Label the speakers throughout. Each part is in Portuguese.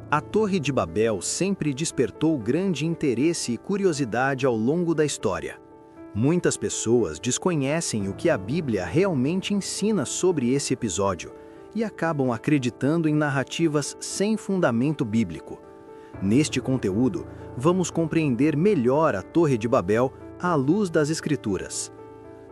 Speaker 1: A Torre de Babel sempre despertou grande interesse e curiosidade ao longo da história. Muitas pessoas desconhecem o que a Bíblia realmente ensina sobre esse episódio e acabam acreditando em narrativas sem fundamento bíblico. Neste conteúdo, vamos compreender melhor a Torre de Babel à luz das Escrituras.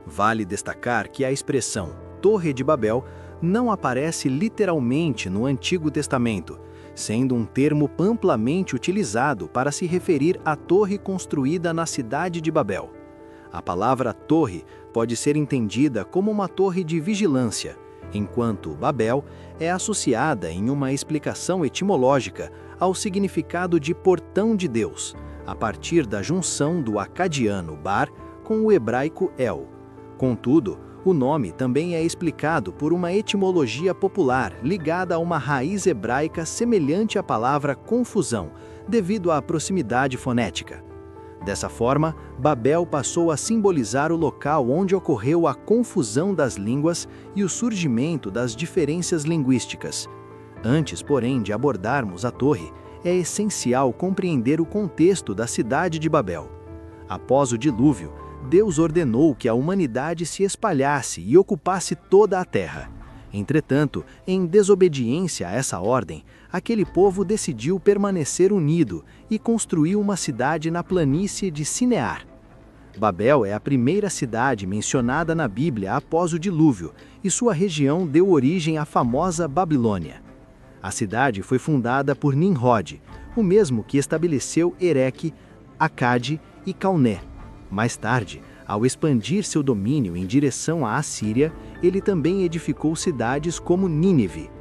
Speaker 1: Vale destacar que a expressão Torre de Babel não aparece literalmente no Antigo Testamento, sendo um termo amplamente utilizado para se referir à torre construída na cidade de Babel. A palavra torre pode ser entendida como uma torre de vigilância, enquanto Babel é associada em uma explicação etimológica ao significado de portão de Deus, a partir da junção do acadiano bar com o hebraico El. Contudo, o nome também é explicado por uma etimologia popular ligada a uma raiz hebraica semelhante à palavra confusão, devido à proximidade fonética. Dessa forma, Babel passou a simbolizar o local onde ocorreu a confusão das línguas e o surgimento das diferenças linguísticas. Antes, porém, de abordarmos a torre, é essencial compreender o contexto da cidade de Babel. Após o dilúvio, Deus ordenou que a humanidade se espalhasse e ocupasse toda a terra. Entretanto, em desobediência a essa ordem, aquele povo decidiu permanecer unido e construiu uma cidade na planície de Sinear. Babel é a primeira cidade mencionada na Bíblia após o dilúvio, e sua região deu origem à famosa Babilônia. A cidade foi fundada por Nimrod, o mesmo que estabeleceu Ereque, Acade e Calné. Mais tarde, ao expandir seu domínio em direção à Assíria, ele também edificou cidades como Nínive.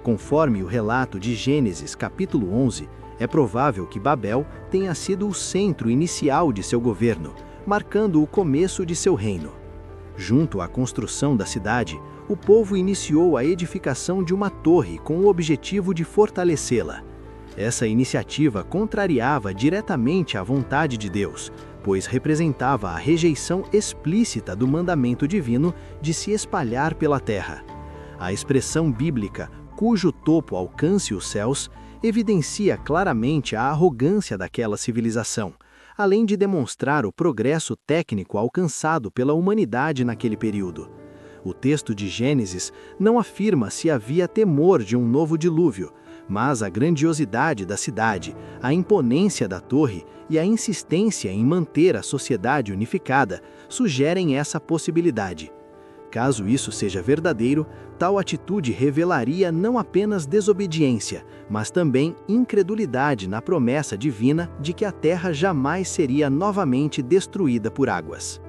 Speaker 1: Conforme o relato de Gênesis capítulo 11, é provável que Babel tenha sido o centro inicial de seu governo, marcando o começo de seu reino. Junto à construção da cidade, o povo iniciou a edificação de uma torre com o objetivo de fortalecê-la. Essa iniciativa contrariava diretamente a vontade de Deus, pois representava a rejeição explícita do mandamento divino de se espalhar pela terra. A expressão bíblica, cujo topo alcance os céus, evidencia claramente a arrogância daquela civilização, além de demonstrar o progresso técnico alcançado pela humanidade naquele período. O texto de Gênesis não afirma se havia temor de um novo dilúvio, mas a grandiosidade da cidade, a imponência da torre e a insistência em manter a sociedade unificada sugerem essa possibilidade. Caso isso seja verdadeiro, tal atitude revelaria não apenas desobediência, mas também incredulidade na promessa divina de que a terra jamais seria novamente destruída por águas.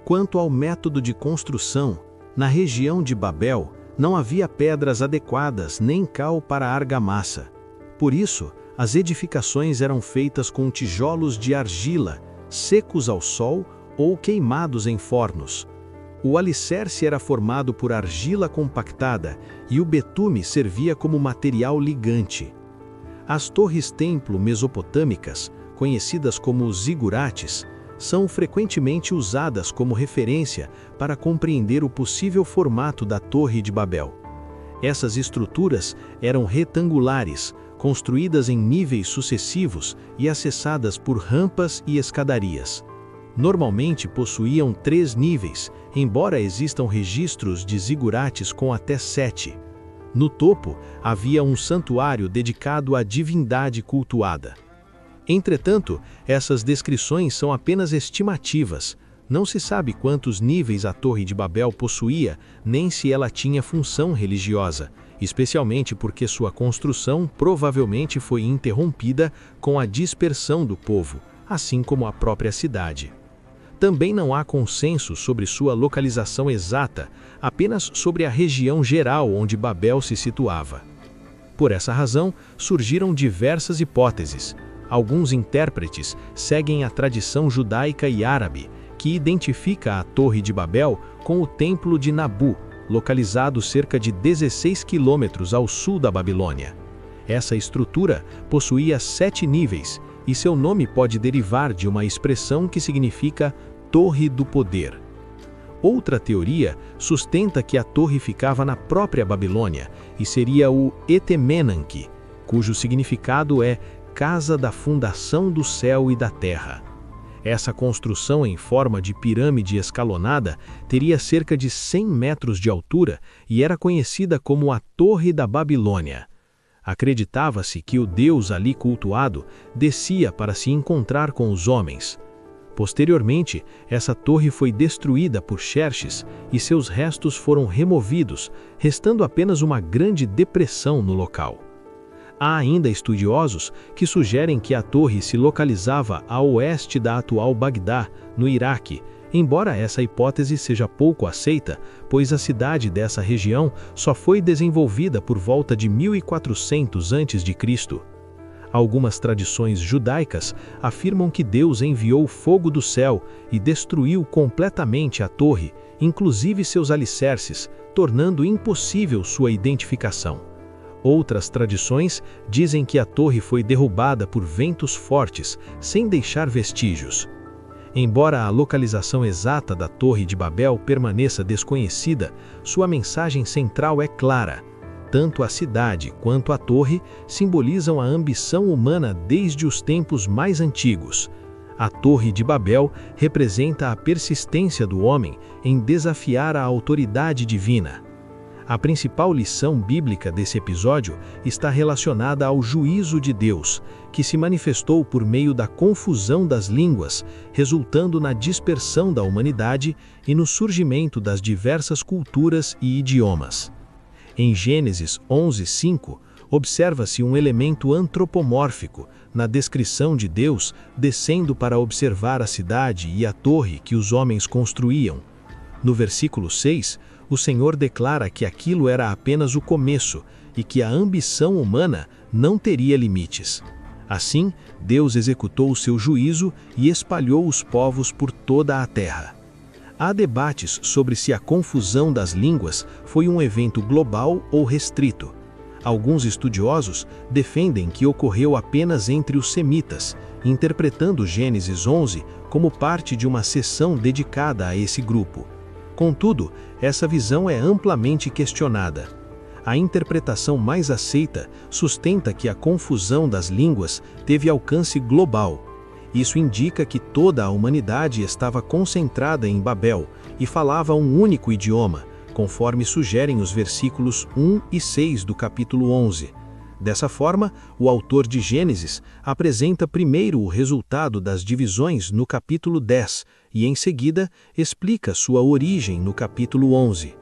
Speaker 1: Quanto ao método de construção, na região de Babel, não havia pedras adequadas nem cal para a argamassa. Por isso, as edificações eram feitas com tijolos de argila, secos ao sol ou queimados em fornos. O alicerce era formado por argila compactada e o betume servia como material ligante. As torres-templo mesopotâmicas, conhecidas como zigurates, são frequentemente usadas como referência para compreender o possível formato da Torre de Babel. Essas estruturas eram retangulares, construídas em níveis sucessivos e acessadas por rampas e escadarias. Normalmente possuíam 3 níveis, embora existam registros de zigurates com até 7. No topo, havia um santuário dedicado à divindade cultuada. Entretanto, essas descrições são apenas estimativas. Não se sabe quantos níveis a Torre de Babel possuía, nem se ela tinha função religiosa, especialmente porque sua construção provavelmente foi interrompida com a dispersão do povo, assim como a própria cidade. Também não há consenso sobre sua localização exata, apenas sobre a região geral onde Babel se situava. Por essa razão, surgiram diversas hipóteses. Alguns intérpretes seguem a tradição judaica e árabe, que identifica a Torre de Babel com o Templo de Nabu, localizado cerca de 16 quilômetros ao sul da Babilônia. Essa estrutura possuía 7 níveis, e seu nome pode derivar de uma expressão que significa Torre do Poder. Outra teoria sustenta que a torre ficava na própria Babilônia e seria o Etemenanque,
Speaker 2: cujo significado é casa da fundação do céu e da terra. Essa construção em forma de pirâmide escalonada teria cerca de 100 metros de altura e era conhecida como a Torre da Babilônia. Acreditava-se que o Deus ali cultuado descia para se encontrar com os homens. Posteriormente, essa torre foi destruída por Xerxes e seus restos foram removidos, restando apenas uma grande depressão no local. Há ainda estudiosos que sugerem que a torre se localizava a oeste da atual Bagdá, no Iraque, embora essa hipótese seja pouco aceita, pois a cidade dessa região só foi desenvolvida por volta de 1400 a.C. Algumas tradições judaicas afirmam que Deus enviou fogo do céu e destruiu completamente a torre, inclusive seus alicerces, tornando impossível sua identificação. Outras tradições dizem que a torre foi derrubada por ventos fortes, sem deixar vestígios. Embora a localização exata da Torre de Babel permaneça desconhecida, sua mensagem central é clara. Tanto a cidade quanto a torre simbolizam a ambição humana desde os tempos mais antigos. A Torre de Babel representa a persistência do homem em desafiar a autoridade divina. A principal lição bíblica desse episódio está relacionada ao juízo de Deus, que se manifestou por meio da confusão das línguas, resultando na dispersão da humanidade e no surgimento das diversas culturas e idiomas. Em Gênesis 11:5, observa-se um elemento antropomórfico na descrição de Deus descendo para observar a cidade e a torre que os homens construíam. No versículo 6, o Senhor declara que aquilo era apenas o começo e que a ambição humana não teria limites. Assim, Deus executou o seu juízo e espalhou os povos por toda a terra. Há debates sobre se a confusão das línguas foi um evento global ou restrito. Alguns estudiosos defendem que ocorreu apenas entre os semitas, interpretando Gênesis 11 como parte de uma seção dedicada a esse grupo. Contudo, essa visão é amplamente questionada. A interpretação mais aceita sustenta que a confusão das línguas teve alcance global. Isso indica que toda a humanidade estava concentrada em Babel e falava um único idioma, conforme sugerem os versículos 1 e 6 do capítulo 11. Dessa forma, o autor de Gênesis apresenta primeiro o resultado das divisões no capítulo 10 e, em seguida, explica sua origem no capítulo 11.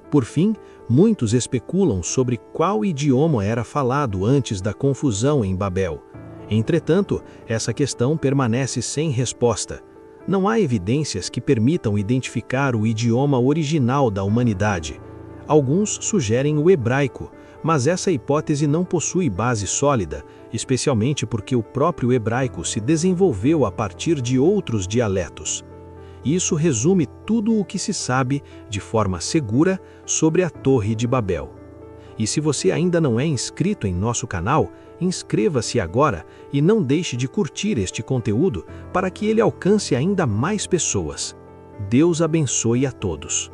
Speaker 2: Por fim, muitos especulam sobre qual idioma era falado antes da confusão em Babel. Entretanto, essa questão permanece sem resposta. Não há evidências que permitam identificar o idioma original da humanidade. Alguns sugerem o hebraico, mas essa hipótese não possui base sólida, especialmente porque o próprio hebraico se desenvolveu a partir de outros dialetos. Isso resume tudo o que se sabe, de forma segura, sobre a Torre de Babel. E se você ainda não é inscrito em nosso canal, inscreva-se agora e não deixe de curtir este conteúdo para que ele alcance ainda mais pessoas. Deus abençoe a todos.